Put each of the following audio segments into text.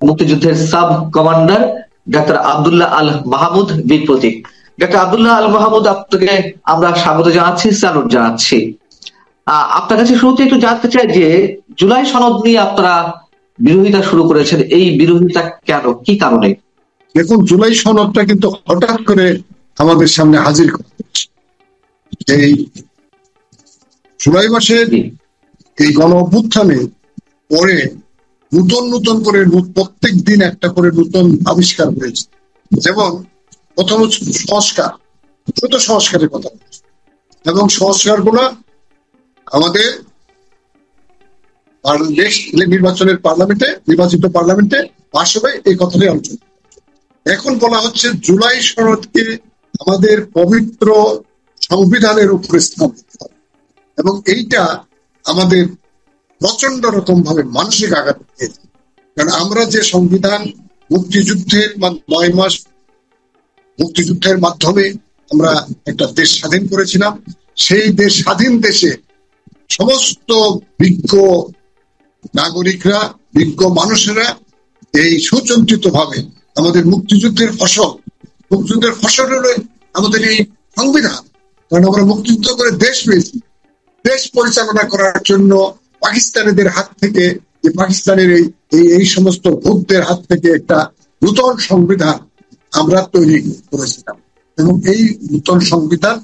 মুক্তিযুদ্ধের sub commander doctor Abdullah Al Mahmud বীর প্রতীক। Doctor Abdullah Al Mahmud, আপনাকে আমরা স্বাগত জানাচ্ছি, স্যালুট জানাচ্ছি। আপনার কাছে শুরুতে একটু জানতে চাই যে জুলাই সনদ নিয়ে আপনারা বিরোধিতা শুরু করেছেন, এই বিরোধিতা কেন, কি কারণে? দেখুন, জুলাই সনদটা কিন্তু হঠাৎ করে আমাদের সামনে হাজির করা হচ্ছে। এই জুলাই মাসের এই গণ অভ্যুত্থানে পরে নতুন নতুন করে প্রত্যেক দিন একটা করে নতুন আবিষ্কার হয়েছে। যেমন প্রথম হচ্ছে সংস্কার, ছোট সংস্কারের কথা বলছে, এবং সংস্কার গুলো আমাদের নির্বাচিত পার্লামেন্টে পাশ হবে, এই কথাটাই আলোচনা। এখন বলা হচ্ছে জুলাই সনদকে আমাদের পবিত্র সংবিধানের উপরে স্থান দিতে হবে, এবং এইটা আমাদের প্রচন্ড রকম ভাবে মানসিক আঘাত দিয়েছে। কারণ আমরা যে সংবিধান মুক্তিযুদ্ধের 9 মাস মুক্তিযুদ্ধের মাধ্যমে আমরা একটা দেশ স্বাধীন করেছিলাম, সেই স্বাধীন দেশে সমস্ত বিজ্ঞ নাগরিকরা, বিজ্ঞ মানুষেরা এই সুচিন্তিত ভাবে আমাদের মুক্তিযুদ্ধের ফসল হলো আমাদের এই সংবিধান। কারণ আমরা মুক্তিযুদ্ধ করে দেশ পেয়েছি, দেশ পরিচালনা করার জন্য পাকিস্তানিদের হাত থেকে, যে পাকিস্তানের এই সমস্ত ভূতদের হাত থেকে একটা নূতন সংবিধান আমরা তৈরি করেছিলাম, এবং এই নূতন সংবিধান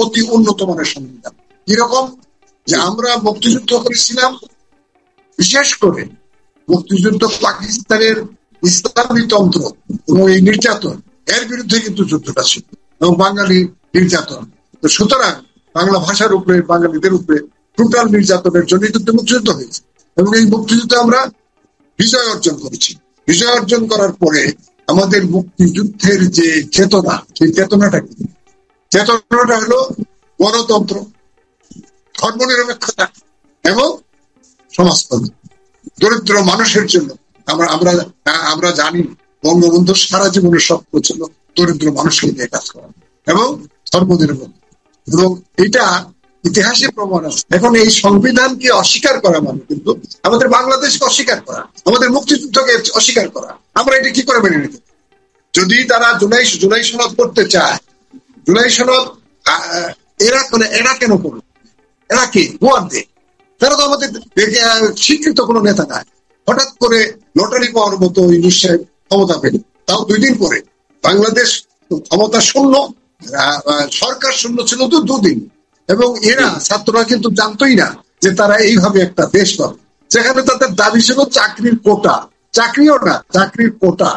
অতি উন্নত মানের সংবিধান। এরকম যে আমরা মুক্তিযুদ্ধ করেছিলাম, বিশেষ করে মুক্তিযুদ্ধ পাকিস্তানের ইসলামী তন্ত্র এবং এই নির্যাতন, এর বিরুদ্ধে কিন্তু যুদ্ধটা ছিল, এবং বাঙালি নির্যাতন। তো সুতরাং বাংলা ভাষার উপরে, বাঙালিদের উপরে টোটাল নির্যাতনের জন্য কিন্তু মুক্তিযুদ্ধ হয়েছে, এবং এই মুক্তিযুদ্ধে আমরা বিজয় অর্জন করেছি। বিজয় অর্জন করার পরে আমাদের মুক্তিযুদ্ধের যে চেতনা, সেই চেতনাটা কি? চেতনাটা হলো গণতন্ত্র, ধর্মনিরপেক্ষতা এবং সমাজতন্ত্র, দরিদ্র মানুষের জন্য। আমরা জানি বঙ্গবন্ধু সারা জীবনের স্বপ্ন ছিল দরিদ্র মানুষকে নিয়ে কাজ করা এবং ধর্মনিরপেক্ষ, এবং এটা ইতিহাসে প্রমাণ আছে। এখন এই সংবিধানকে অস্বীকার করা মানে কিন্তু আমাদের বাংলাদেশকে অস্বীকার করা, আমাদের মুক্তিযুদ্ধকে অস্বীকার করা। আমরা এটা কি করে মেনে নিতে? যদি তারা জুলাই সনদ করতে চায়, জুলাই সনদ এরা কেন করবে? এরা কি ভোয়ার দেয়? তারা তো আমাদের স্বীকৃত কোনো নেতা নাই। হঠাৎ করে লটারি পাওয়ার মতো ইউনূস সাহেব ক্ষমতা পেল, তাও 2 দিন পরে। বাংলাদেশ ক্ষমতা শূন্য, সরকার শূন্য ছিল তো 2 দিন, এবং এরা ছাত্ররা কিন্তু জানতোই না যে তারা এইভাবে একটা দেশ পাবে, যেখানে তাদের দাবি ছিল চাকরির কোটা। চাকরিও না, চাকরির কোটা।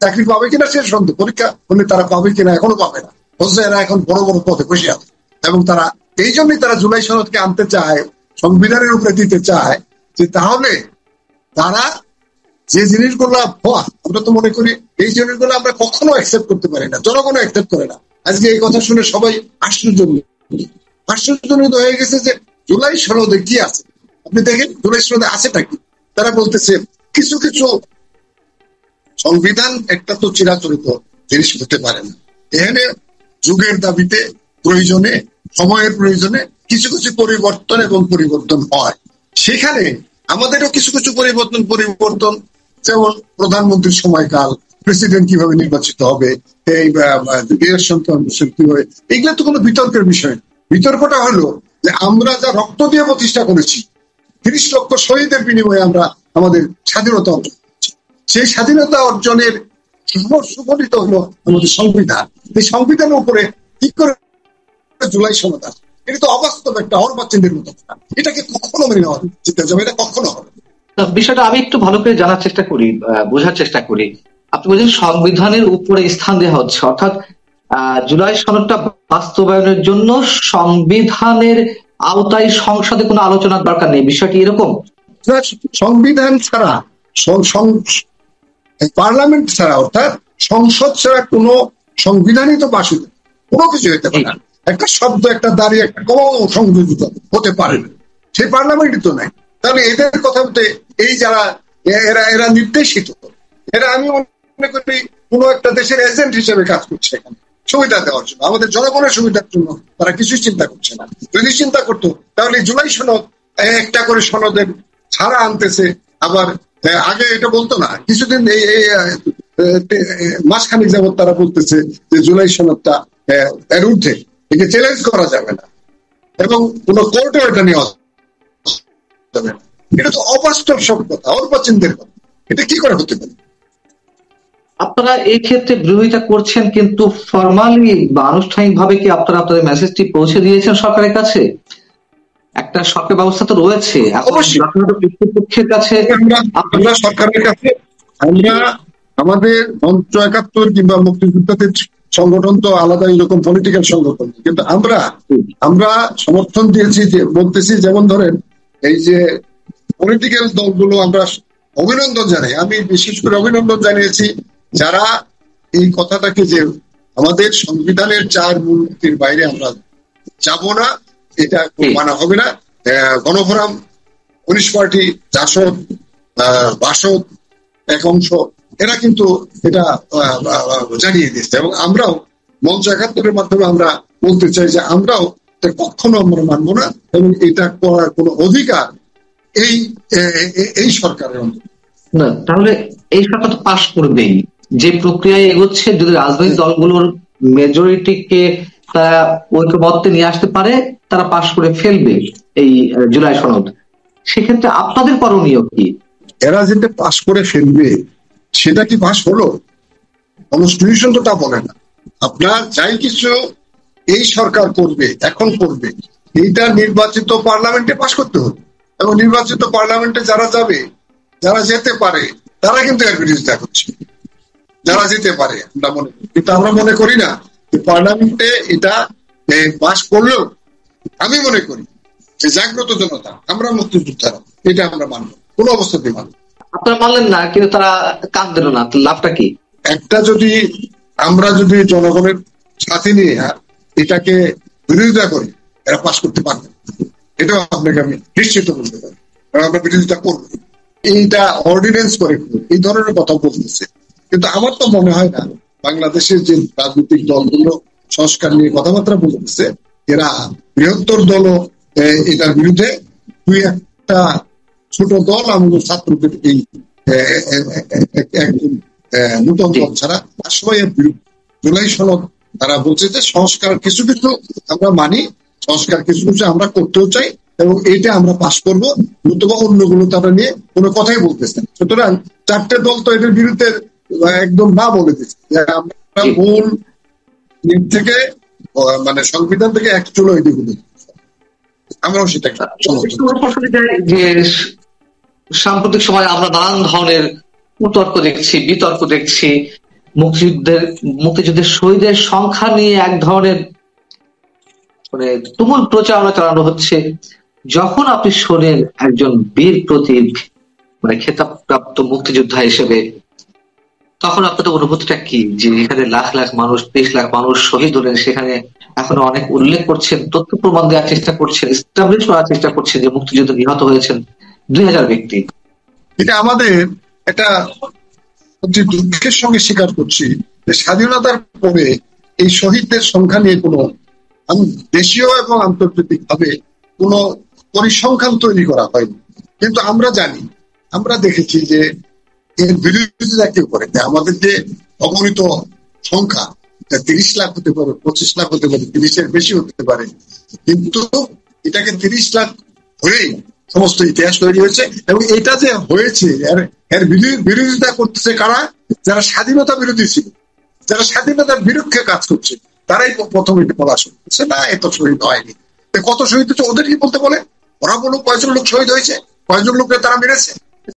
চাকরি পাবে কিনা সে সন্দেহ, পরীক্ষা হলে তারা পাবে কিনা এখনো পাবে না, অথচ এরা এখন বড় বড় পদে বসে আছে। এবং তারা এই জন্যই তারা জুলাই সনদকে আনতে চায়, সংবিধানের উপরে দিতে চায়, যে তাহলে তারা যে জিনিসগুলো আমরা তো মনে করি এই জিনিসগুলো আমরা কখনো অ্যাকসেপ্ট করতে পারি না, জনগণ অ্যাকসেপ্ট করে না। আজকে এই কথা শুনে সবাই আশ্চর্যজনিত হয়ে গেছে যে জুলাই সনদে কি আছে। আপনি দেখেন জুলাই সনদে আছেটা কি। তারা বলতেছে কিছু কিছু সংবিধান একটা তো চিরাচরিত জিনিস হতে পারে না, এখানে যুগের দাবিতে, প্রয়োজনে, সময়ের প্রয়োজনে কিছু কিছু পরিবর্তন হয়। সেখানে আমাদেরও কিছু কিছু পরিবর্তন, যেমন প্রধানমন্ত্রীর সময়কাল, প্রেসিডেন্ট কিভাবে নির্বাচিত হবে, এই কিভাবে, এগুলো তো কোনো বিতর্কের বিষয় না। বিতর্কটা হলো যে আমরা যা রক্ত দিয়ে প্রতিষ্ঠা করেছি, 30 লক্ষ শহীদের বিনিময়ে আমরা আমাদের স্বাধীনতা অর্জন করেছি, সেই স্বাধীনতা অর্জনের সুফলিত হলো আমাদের সংবিধান। এই সংবিধানের উপরে কি করে জুলাই সনদ আছে? এটা তো অবাস্তব একটা অর্বাচীনের মতো কথা। এটাকে কখনো মেনে নেওয়া যেতে যাবে, এটা কখনো হবে না। বিষয়টা আমি একটু ভালো করে জানার চেষ্টা করি, বোঝার চেষ্টা করি। আপনি বলছেন সংবিধানের উপরে স্থান দেওয়া হচ্ছে, অর্থাৎ জুলাই সনদটা বাস্তবায়নের জন্য সংবিধানের আওতায় সংসদে কোনো আলোচনার দরকার নেই, বিষয়টি এরকম? সংবিধান ছাড়া, পার্লামেন্ট ছাড়া, অর্থাৎ সংসদ ছাড়া কোনো সংবিধানই তো বাসিত কোনো কিছু হতে পারে না। একটা শব্দ, একটা দাঁড়িয়ে, একটা কম সংযোজিত হতে পারে না, সেই পার্লামেন্টই তো নাই। তাহলে এদের কথা বলতে এই যারা এরা নির্দেশিত, এরা আমি মনে করি কোনো একটা দেশের এজেন্ট হিসেবে কাজ করছে এখানে, সুবিধা দেওয়ার জন্য, আমাদের জনগণের সুবিধার জন্য তারা কিছুই চিন্তা করছে না। যদি চিন্তা করতো তাহলে জুলাই সনদ একটা করে সনদের ছাড়া আনতেছে, আবার আগে এটা বলতো না, কিছুদিন এই মাসখানেক যাবত তারা বলতেছে যে জুলাই সনদটা এর ঊর্ধ্বে, একে চ্যালেঞ্জ করা যাবে না এবং কোন কোর্টেও এটা নেওয়া যাবে না। এটা তো অবাস্তব সব কথা, অর্বাচীনদের কথা। এটা কি করে হতে পারে? আপনারা এই ক্ষেত্রে বিরোধিতা করছেন, কিন্তু ফরমালি বা আনুষ্ঠানিক ভাবে কি আপনারা আপনাদের মেসেজটি পৌঁছে দিয়েছেন সরকারের কাছে? একটা সরকার ব্যবস্থা তো রয়েছে, অবশ্যই কর্তৃপক্ষের কাছে আমরা সরকারের কাছে, আমরা আমাদের মঞ্চ ৭১ কিংবা মুক্তিযোদ্ধাদের সংগঠন তো আলাদা এরকম পলিটিক্যাল সংগঠন, কিন্তু আমরা সমর্থন দিয়েছি, যে বলতেছি, যেমন ধরেন এই যে পলিটিক্যাল দলগুলো আমরা অভিনন্দন জানাই। আমি বিশেষ করে অভিনন্দন জানিয়েছি যারা এই কথাটাকে, যে আমাদের সংবিধানের ৪ মূলনীতির বাইরে আমরা যাব না, এটা মানা হবে না। গণফোরাম, কমিউনিস্ট পার্টি, জাসদ, বাসদ এক অংশ, এরা কিন্তু এটা জানিয়ে দিয়েছে এবং আমরাও মঞ্চ ৭১ মাধ্যমে আমরা বলতে চাই যে আমরাও কখনো আমরা মানবো না এবং এটা করার কোনো অধিকার এই সরকারের না। তাহলে এই সরকার তো পাশ করবেই, যে প্রক্রিয়ায় এগোচ্ছে, যদি রাজনৈতিক দলগুলোর মেজরিটিকে তারা ঐক্যবদ্ধে নিয়ে আসতে পারে, তারা পাশ করে ফেলবে এই জুলাই সনদ। সেক্ষেত্রে আপনাদের করণীয় কি? এরা যেটা পাশ করে ফেলবে সেটা কি পাশ হলো? কনস্টিটিউশন তো তা বলে না। আপনার যাই কিছু এই সরকার করবে, এখন করবে, এইটা নির্বাচিত পার্লামেন্টে পাশ করতে হবে এবং নির্বাচিত পার্লামেন্টে যারা যাবে, যারা যেতে পারে, তারা কিন্তু এর বিরোধিতা করছে। যারা যেতে পারে আমরা মনে করি, কিন্তু আমরা মনে করি না যে পার্লামেন্টে এটা পাশ করলেও, আমি মনে করি যে জাগ্রত জনতা, আমরা মুক্তিযোদ্ধারা, এটা আমরা মানব, কোন অবস্থাতে মানব। আপনারা মানলেন না, কিন্তু তারা কান দিল না, লাভটা কি? একটা আমরা যদি জনগণের সাথে নিয়ে এটাকে বিরোধিতা করি, এরা পাশ করতে পারবে, এটাও আপনাকে আমি নিশ্চিত বলতে পারি। আমরা বিরোধিতা করবো, এইটা অর্ডিন্যান্স করে এই ধরনের কথা বলতেছে। কিন্তু আমার তো মনে হয় না বাংলাদেশের যে রাজনৈতিক দলগুলো সংস্কার নিয়ে কথাবার্তা বলতেছে, এরা বৃহত্তর দল এটার বিরুদ্ধে, দুই একটা ছোট দল আমাদের ছাত্রদের এই নতুন দল ছাড়া সবাই এর বিরুদ্ধে। জুলাই সনদ তারা বলছে যে সংস্কার কিছু কিছু আমরা মানি, সংস্কার কিছু কিছু আমরা করতেও চাই এবং এইটা আমরা পাশ করবো, নতুবা অন্যগুলো তারা নিয়ে কোনো কথাই বলতেছে। সুতরাং 4টে দল তো এটার বিরুদ্ধে একদম না বলে দিচ্ছে যে আমরা মূল থেকে, মানে সংবিধান থেকে এক চলো এদিকে, আমরাও সেটা যে সাম্প্রতিক সময় আমরা নানান ধরনের কুতর্ক দেখছি, বিতর্ক দেখছি, মুক্তিযুদ্ধের শহীদের সংখ্যা নিয়ে এক ধরনের মানে তুমুল প্রচারণা চালানো হচ্ছে। যখন আপনি শোনেন একজন বীর প্রতীক, মানে খেতাবপ্রাপ্ত মুক্তিযোদ্ধা হিসেবে, তখন আপনাদের অনুভূতিটা কি? যে এখানে লাখ লাখ মানুষ, 30 লাখ মানুষ শহীদ হলেন, সেখানে এখনো অনেক উল্লেখ করছেন, তথ্য প্রমাণ দেওয়ার চেষ্টা করছেন, এস্টাবলিশ করার চেষ্টা করছেন যে মুক্তিযুদ্ধে নিহত হয়েছেন 2000 ব্যক্তি। এটা আমাদের একটা দুঃখের সঙ্গে স্বীকার করছি যে স্বাধীনতার পরে এই শহীদদের সংখ্যা নিয়ে কোনো দেশীয় এবং আন্তর্জাতিক ভাবে কোনো পরিসংখ্যান তৈরি করা হয়নি। কিন্তু আমরা জানি, আমরা দেখেছি যে এর বিরোধিতা কেউ করে। আমাদের যে অগণিত সংখ্যা 30 লাখ হতে পারে, 25 লাখ হতে পারে, 30-এর বেশি হতে পারে, কিন্তু এটাকে 30 লাখ ধরেই সমস্ত ইতিহাস তৈরি হয়েছে এবং এটা যে হয়েছে এর বিরোধিতা করতেছে কারা? যারা স্বাধীনতা বিরোধী ছিল, যারা স্বাধীনতার বিরুদ্ধে কাজ করছে, তারাই প্রথম এটা বলা শুরু করছে, না এত শহীদ হয়নি। কত শহীদ হচ্ছে ওদের কি বলতে বলে? ওরা বলুক কয়জন লোক শহীদ হয়েছে, কয়জন লোককে তারা মেরেছে।